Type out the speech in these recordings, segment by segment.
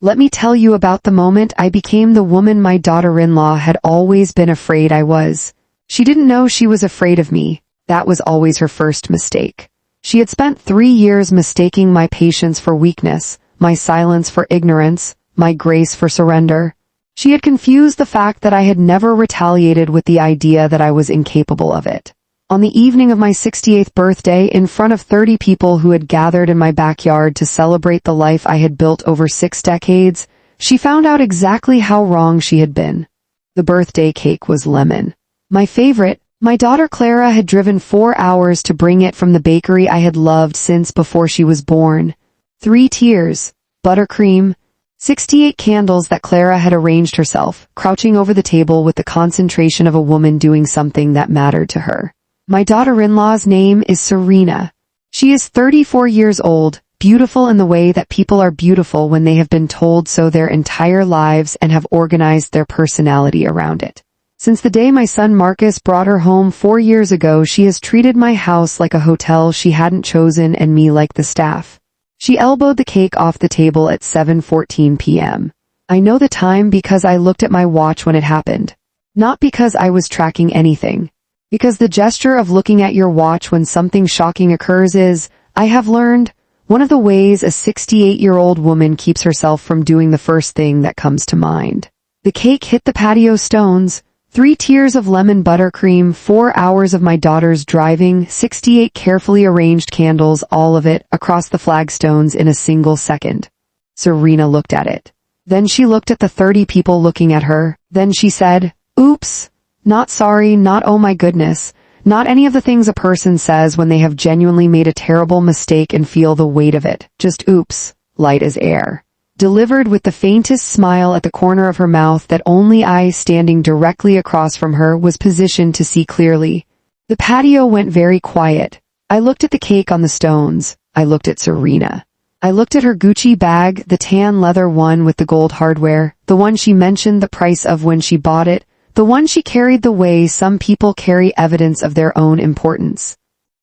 Let me tell you about the moment I became the woman my daughter-in-law had always been afraid I was. She didn't know she was afraid of me. That was always her first mistake. She had spent 3 years mistaking my patience for weakness, my silence for ignorance, my grace for surrender. She had confused the fact that I had never retaliated with the idea that I was incapable of it. On the evening of my 68th birthday, in front of 30 people who had gathered in my backyard to celebrate the life I had built over 6 decades, she found out exactly how wrong she had been. The birthday cake was lemon. My favorite. My daughter Clara had driven 4 hours to bring it from the bakery I had loved since before she was born. 3 tiers, buttercream, 68 candles that Clara had arranged herself, crouching over the table with the concentration of a woman doing something that mattered to her. My daughter-in-law's name is Serena. She is 34 years old, beautiful in the way that people are beautiful when they have been told so their entire lives and have organized their personality around it. Since the day my son Marcus brought her home 4 years ago, she has treated my house like a hotel she hadn't chosen and me like the staff. She elbowed the cake off the table at 7:14 p.m. I know the time because I looked at my watch when it happened. Not because I was tracking anything. Because the gesture of looking at your watch when something shocking occurs is, I have learned, one of the ways a 68-year-old woman keeps herself from doing the first thing that comes to mind. The cake hit the patio stones. 3 tiers of lemon buttercream, 4 hours of my daughter's driving, 68 carefully arranged candles, all of it, across the flagstones in a single second. Serena looked at it. Then she looked at the 30 people looking at her. Then she said, "Oops. Not sorry, not oh my goodness. Not any of the things a person says when they have genuinely made a terrible mistake and feel the weight of it. Just oops, light as air." Delivered with the faintest smile at the corner of her mouth that only I, standing directly across from her, was positioned to see clearly. The patio went very quiet. I looked at the cake on the stones. I looked at Serena. I looked at her Gucci bag, the tan leather one with the gold hardware, the one she mentioned the price of when she bought it, the one she carried the way some people carry evidence of their own importance.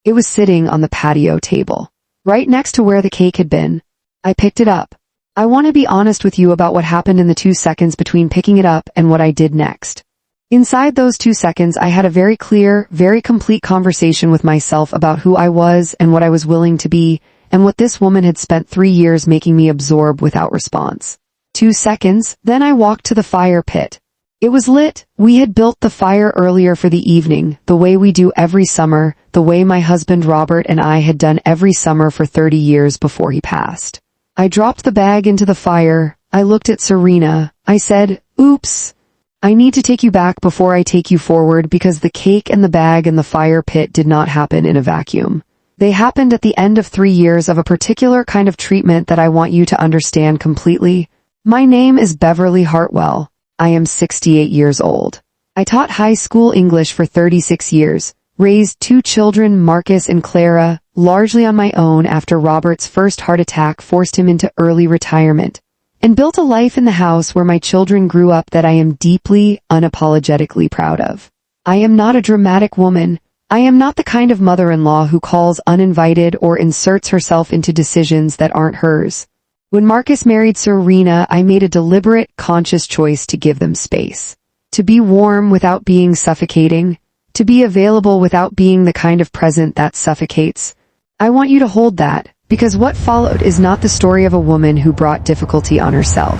It was sitting on the patio table, right next to where the cake had been. I picked it up. I want to be honest with you about what happened in the 2 seconds between picking it up and what I did next. Inside those 2 seconds, I had a very clear, very complete conversation with myself about who I was and what I was willing to be, and what this woman had spent 3 years making me absorb without response. 2 seconds, then I walked to the fire pit. It was lit. We had built the fire earlier for the evening, the way we do every summer, the way my husband Robert and I had done every summer for 30 years before he passed. I dropped the bag into the fire. I looked at Serena. I said, "Oops. I need to take you back before I take you forward because the cake and the bag and the fire pit did not happen in a vacuum. They happened at the end of 3 years of a particular kind of treatment that I want you to understand completely. My name is Beverly Hartwell. I am 68 years old. I taught high school English for 36 years. Raised 2 children, Marcus and Clara, largely on my own after Robert's first heart attack forced him into early retirement, and built a life in the house where my children grew up that I am deeply, unapologetically proud of. I am not a dramatic woman. I am not the kind of mother-in-law who calls uninvited or inserts herself into decisions that aren't hers. When Marcus married Serena, I made a deliberate, conscious choice to give them space. To be warm without being suffocating. To be available without being the kind of present that suffocates. I want you to hold that, because what followed is not the story of a woman who brought difficulty on herself.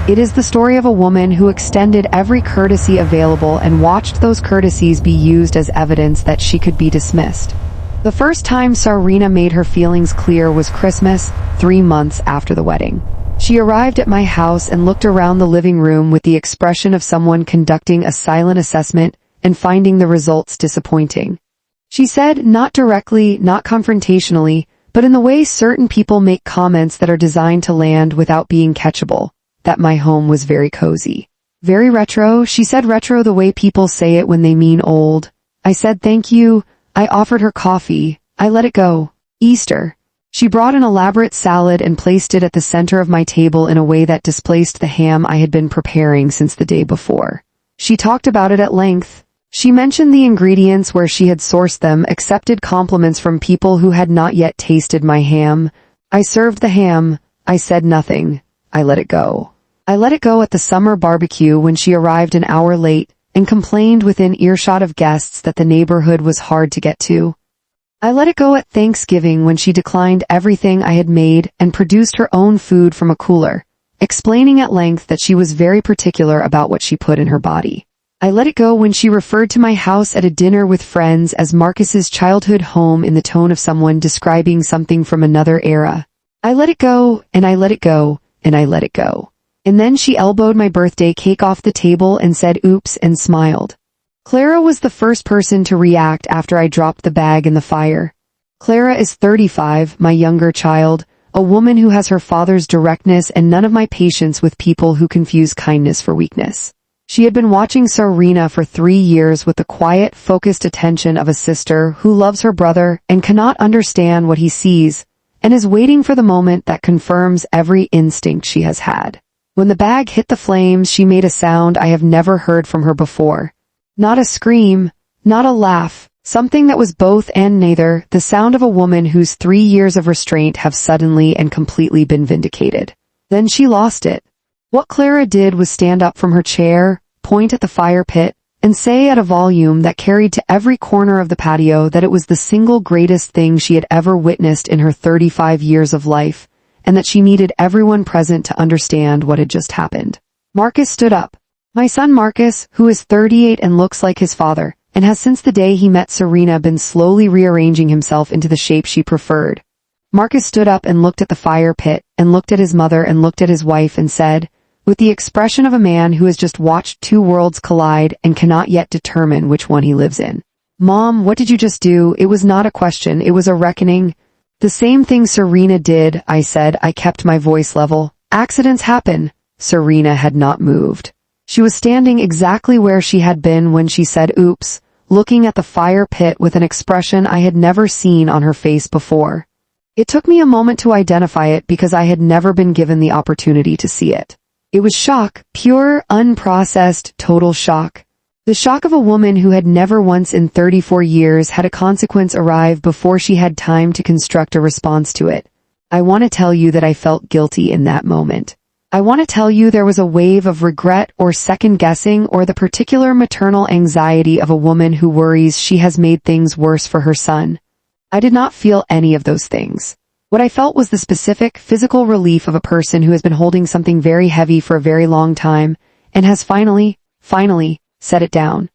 It is the story of a woman who extended every courtesy available and watched those courtesies be used as evidence that she could be dismissed. The first time Serena made her feelings clear was Christmas, 3 months after the wedding. She arrived at my house and looked around the living room with the expression of someone conducting a silent assessment and finding the results disappointing. She said, not directly, not confrontationally, but in the way certain people make comments that are designed to land without being catchable, that my home was very cozy. Very retro. She said retro the way people say it when they mean old. I said thank you. I offered her coffee. I let it go. Easter. She brought an elaborate salad and placed it at the center of my table in a way that displaced the ham I had been preparing since the day before. She talked about it at length. She mentioned the ingredients, where she had sourced them, accepted compliments from people who had not yet tasted my ham. I served the ham. I said nothing. I let it go. I let it go at the summer barbecue when she arrived an hour late and complained within earshot of guests that the neighborhood was hard to get to. I let it go at Thanksgiving when she declined everything I had made and produced her own food from a cooler, explaining at length that she was very particular about what she put in her body. I let it go when she referred to my house at a dinner with friends as Marcus's childhood home in the tone of someone describing something from another era. I let it go, and I let it go, and I let it go. And then she elbowed my birthday cake off the table and said oops and smiled. Clara was the first person to react after I dropped the bag in the fire. Clara is 35, my younger child, a woman who has her father's directness and none of my patience with people who confuse kindness for weakness. She had been watching Serena for 3 years with the quiet, focused attention of a sister who loves her brother and cannot understand what he sees, and is waiting for the moment that confirms every instinct she has had. When the bag hit the flames, she made a sound I have never heard from her before. Not a scream, not a laugh, something that was both and neither, the sound of a woman whose 3 years of restraint have suddenly and completely been vindicated. Then she lost it. What Clara did was stand up from her chair, point at the fire pit, and say at a volume that carried to every corner of the patio that it was the single greatest thing she had ever witnessed in her 35 years of life, and that she needed everyone present to understand what had just happened. Marcus stood up. My son Marcus, who is 38 and looks like his father, and has since the day he met Serena been slowly rearranging himself into the shape she preferred. Marcus stood up and looked at the fire pit, and looked at his mother and looked at his wife and said, with the expression of a man who has just watched 2 worlds collide and cannot yet determine which one he lives in. Mom, what did you just do? It was not a question, it was a reckoning. The same thing Serena did, I said. I kept my voice level. Accidents happen. Serena had not moved. She was standing exactly where she had been when she said oops, looking at the fire pit with an expression I had never seen on her face before. It took me a moment to identify it because I had never been given the opportunity to see it. It was shock, pure, unprocessed, total shock. The shock of a woman who had never once in 34 years had a consequence arrive before she had time to construct a response to it. I want to tell you that I felt guilty in that moment. I want to tell you there was a wave of regret or second-guessing or the particular maternal anxiety of a woman who worries she has made things worse for her son. I did not feel any of those things. What I felt was the specific, physical relief of a person who has been holding something very heavy for a very long time, and has finally, set it down.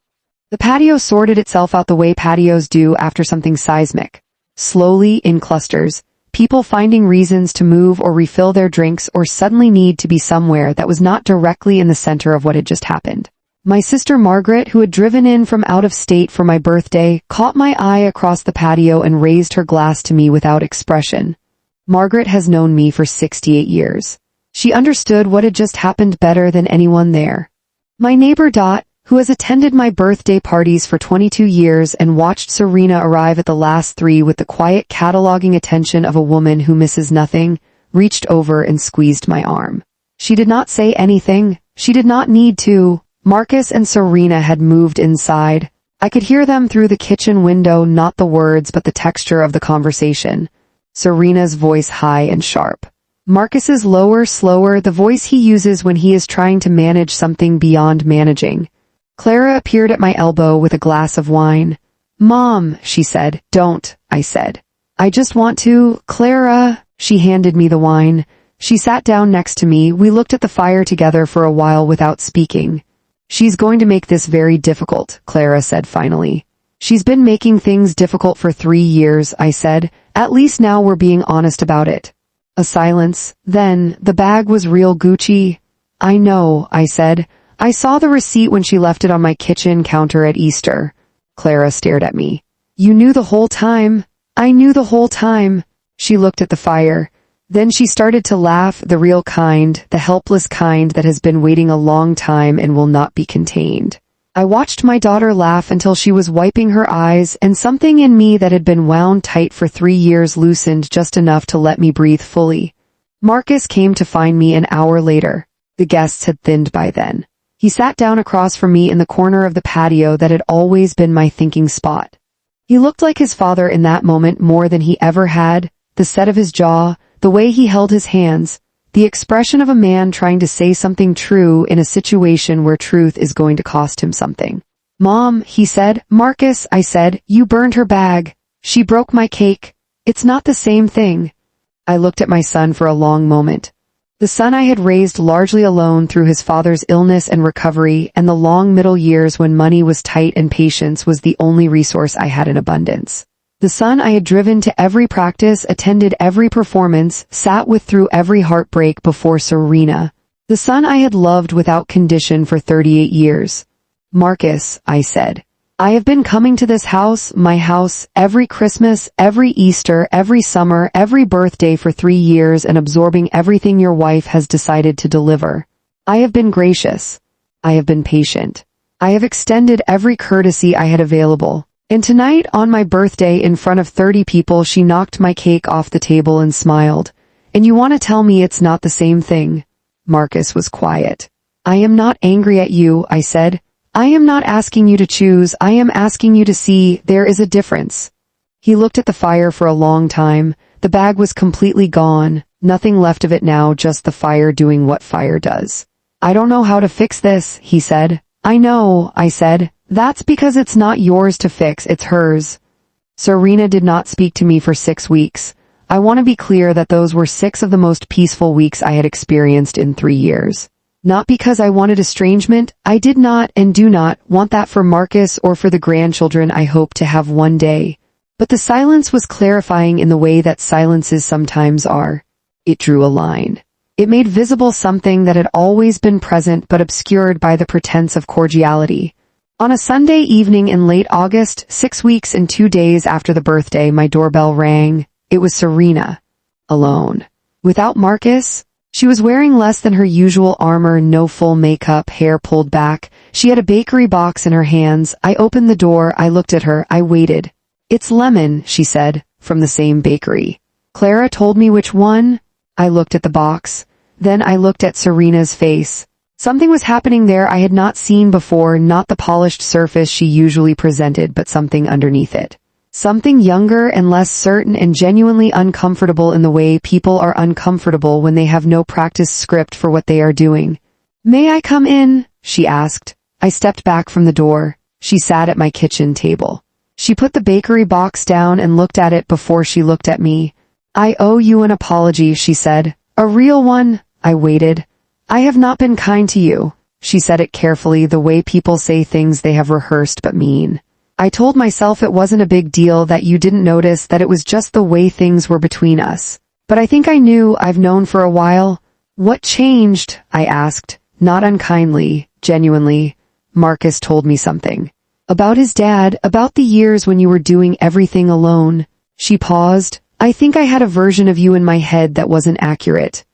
The patio sorted itself out the way patios do after something seismic. Slowly, in clusters, people finding reasons to move or refill their drinks or suddenly need to be somewhere that was not directly in the center of what had just happened. My sister Margaret, who had driven in from out of state for my birthday, caught my eye across the patio and raised her glass to me without expression. Margaret has known me for 68 years. She understood what had just happened better than anyone there. My neighbor Dot, who has attended my birthday parties for 22 years and watched Serena arrive at the last 3 with the quiet cataloging attention of a woman who misses nothing, reached over and squeezed my arm. She did not say anything. She did not need to. Marcus and Serena had moved inside. I could hear them through the kitchen window, not the words but the texture of the conversation. Serena's voice high and sharp. Marcus's lower, slower, the voice he uses when he is trying to manage something beyond managing. Clara appeared at my elbow with a glass of wine. Mom, she said. Don't, I said. I just want to. Clara, she handed me the wine. She sat down next to me. We looked at the fire together for a while without speaking. She's going to make this very difficult, Clara said finally. She's been making things difficult for 3 years, I said. At least now we're being honest about it. A silence. Then, the bag was real Gucci. I know, I said. I saw the receipt when she left it on my kitchen counter at Easter. Clara stared at me. You knew the whole time? I knew the whole time. She looked at the fire. Then she started to laugh, the real kind, the helpless kind that has been waiting a long time and will not be contained. I watched my daughter laugh until she was wiping her eyes, and something in me that had been wound tight for 3 years loosened just enough to let me breathe fully. Marcus came to find me an hour later. The guests had thinned by then. He sat down across from me in the corner of the patio that had always been my thinking spot. He looked like his father in that moment more than he ever had, the set of his jaw, the way he held his hands, The expression of a man trying to say something true in a situation where truth is going to cost him something. "Mom," he said. "Marcus," I said, "you burned her bag. She broke my cake. It's not the same thing." I looked at my son for a long moment. The son I had raised largely alone through his father's illness and recovery, and the long middle years when money was tight and patience was the only resource I had in abundance. The son I had driven to every practice, attended every performance, sat with through every heartbreak before Serena. The son I had loved without condition for 38 years. "Marcus," I said, "I have been coming to this house, my house, every Christmas, every Easter, every summer, every birthday for 3 years and absorbing everything your wife has decided to deliver. I have been gracious. I have been patient. I have extended every courtesy I had available. And tonight, on my birthday in front of 30 people, she knocked my cake off the table and smiled. And you want to tell me it's not the same thing?" Marcus was quiet. "I am not angry at you," I said. "I am not asking you to choose, I am asking you to see there is a difference." He looked at the fire for a long time. The bag was completely gone, nothing left of it now, just the fire doing what fire does. "I don't know how to fix this," he said. "I know," I said. "That's because it's not yours to fix, it's hers." Serena did not speak to me for 6 weeks. I want to be clear that those were 6 of the most peaceful weeks I had experienced in 3 years. Not because I wanted estrangement, I did not and do not want that for Marcus or for the grandchildren I hope to have one day. But the silence was clarifying in the way that silences sometimes are. It drew a line. It made visible something that had always been present but obscured by the pretense of cordiality. On a Sunday evening in late August, 6 weeks and 2 days after the birthday, my doorbell rang. It was Serena. Alone. Without Marcus. She was wearing less than her usual armor, no full makeup, hair pulled back. She had a bakery box in her hands. I opened the door, I looked at her, I waited. "It's lemon," she said, "from the same bakery." "Clara told me which one?" I looked at the box. Then I looked at Serena's face. Something was happening there I had not seen before, not the polished surface she usually presented, but something underneath it. Something younger and less certain and genuinely uncomfortable in the way people are uncomfortable when they have no practice script for what they are doing. "May I come in?" she asked. I stepped back from the door. She sat at my kitchen table. She put the bakery box down and looked at it before she looked at me. "I owe you an apology," she said. "A real one." I waited. "I have not been kind to you." She said it carefully, the way people say things they have rehearsed but mean. "I told myself it wasn't a big deal, that you didn't notice, that it was just the way things were between us. But I think I knew, I've known for a while." "What changed?" I asked, not unkindly, genuinely. "Marcus told me something. About his dad, about the years when you were doing everything alone." She paused. "I think I had a version of you in my head that wasn't accurate."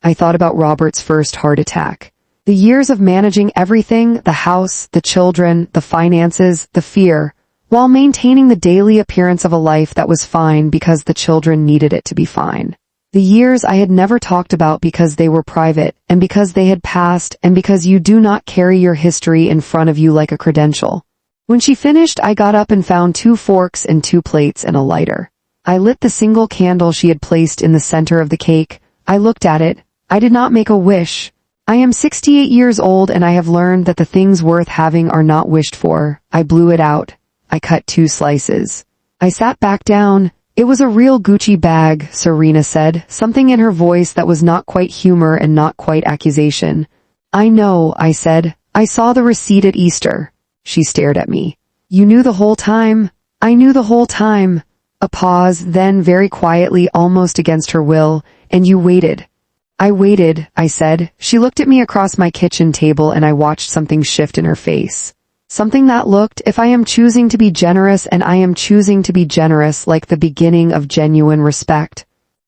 I thought about Robert's first heart attack. The years of managing everything, the house, the children, the finances, the fear, while maintaining the daily appearance of a life that was fine because the children needed it to be fine. The years I had never talked about because they were private, and because they had passed, and because you do not carry your history in front of you like a credential. When she finished, I got up and found 2 forks and 2 plates and a lighter. I lit the single candle she had placed in the center of the cake. I looked at it. I did not make a wish. I am 68 years old and I have learned that the things worth having are not wished for. I blew it out. I cut 2 slices. I sat back down. "It was a real Gucci bag," Serena said, something in her voice that was not quite humor and not quite accusation. "I know," I said. "I saw the receipt at Easter." She stared at me. "You knew the whole time?" "I knew the whole time." A pause, then very quietly, almost against her will, "And you waited." "I waited," I said. She looked at me across my kitchen table and I watched something shift in her face. Something that looked, if I am choosing to be generous, and I am choosing to be generous, like the beginning of genuine respect.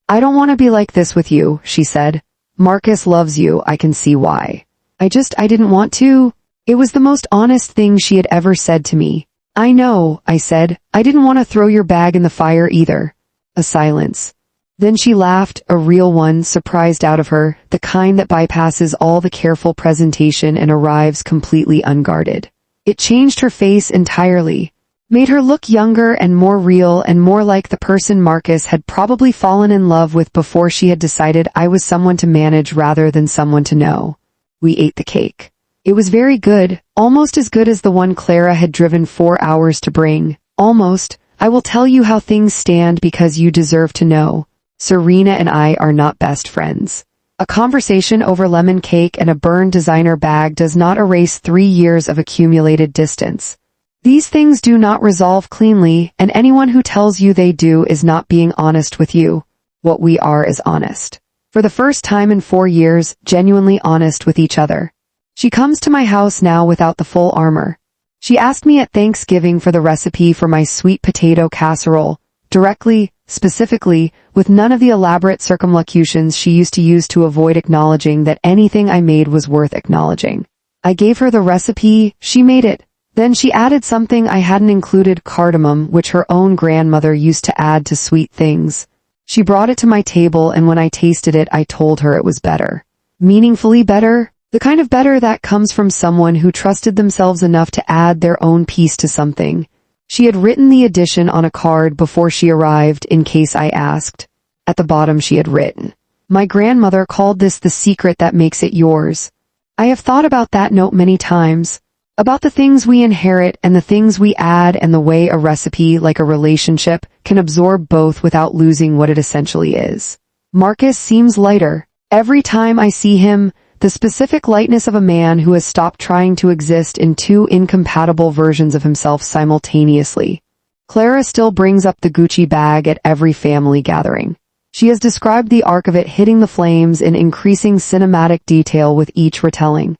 "I don't want to be like this with you," she said. "Marcus loves you, I can see why. I didn't want to." It was the most honest thing she had ever said to me. "I know," I said. "I didn't want to throw your bag in the fire either." A silence. Then she laughed, a real one, surprised out of her, the kind that bypasses all the careful presentation and arrives completely unguarded. It changed her face entirely. made her look younger and more real and more like the person Marcus had probably fallen in love with before she had decided I was someone to manage rather than someone to know. We ate the cake. It was very good, almost as good as the one Clara had driven 4 hours to bring. Almost. I will tell you how things stand because you deserve to know. Serena and I are not best friends. A conversation over lemon cake and a burned designer bag does not erase 3 years of accumulated distance. These things do not resolve cleanly, and anyone who tells you they do is not being honest with you. What we are is honest. For the first time in 4 years, genuinely honest with each other. She comes to my house now without the full armor. She asked me at Thanksgiving for the recipe for my sweet potato casserole, directly, specifically, with none of the elaborate circumlocutions she used to use to avoid acknowledging that anything I made was worth acknowledging. I gave her the recipe, she made it. Then she added something I hadn't included, cardamom, which her own grandmother used to add to sweet things. She brought it to my table, and when I tasted it, I told her it was better. Meaningfully better? The kind of better that comes from someone who trusted themselves enough to add their own piece to something. She had written the addition on a card before she arrived in case I asked. At the bottom she had written, "My grandmother called this the secret that makes it yours." I have thought about that note many times. About the things we inherit and the things we add and the way a recipe, like a relationship, can absorb both without losing what it essentially is. Marcus seems lighter. Every time I see him, the specific lightness of a man who has stopped trying to exist in two incompatible versions of himself simultaneously. Clara still brings up the Gucci bag at every family gathering. She has described the arc of it hitting the flames in increasing cinematic detail with each retelling.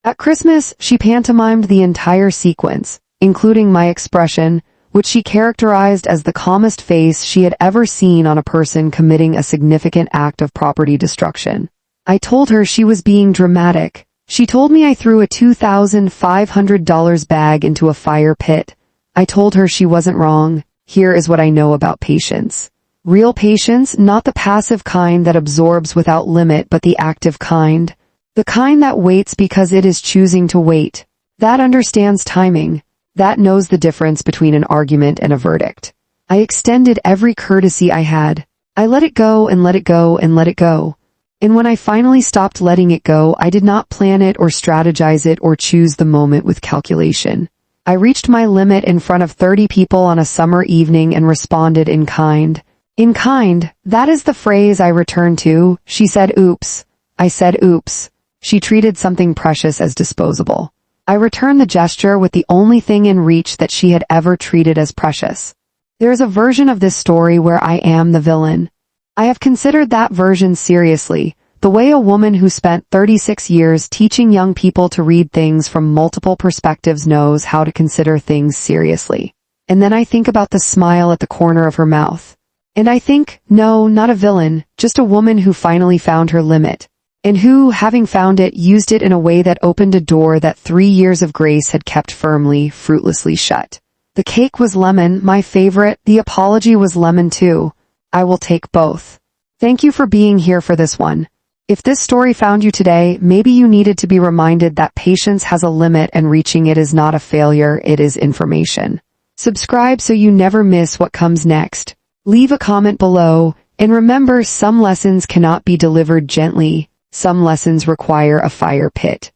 At Christmas, she pantomimed the entire sequence, including my expression, which she characterized as the calmest face she had ever seen on a person committing a significant act of property destruction. I told her she was being dramatic. She told me I threw a $2,500 bag into a fire pit. I told her she wasn't wrong. Here is what I know about patience. Real patience, not the passive kind that absorbs without limit, but the active kind. The kind that waits because it is choosing to wait. That understands timing. That knows the difference between an argument and a verdict. I extended every courtesy I had. I let it go and let it go and let it go. And when I finally stopped letting it go, I did not plan it or strategize it or choose the moment with calculation. I reached my limit in front of 30 people on a summer evening and responded in kind. In kind, that is the phrase I returned to. She said oops. I said oops. She treated something precious as disposable. I returned the gesture with the only thing in reach that she had ever treated as precious. There is a version of this story where I am the villain. I have considered that version seriously, the way a woman who spent 36 years teaching young people to read things from multiple perspectives knows how to consider things seriously. And then I think about the smile at the corner of her mouth. And I think, no, not a villain, just a woman who finally found her limit. And who, having found it, used it in a way that opened a door that 3 years of grace had kept firmly, fruitlessly shut. The cake was lemon, my favorite. The apology was lemon too. I will take both. Thank you for being here for this one. If this story found you today, maybe you needed to be reminded that patience has a limit and reaching it is not a failure, it is information. Subscribe so you never miss what comes next. Leave a comment below, and remember, some lessons cannot be delivered gently. Some lessons require a fire pit.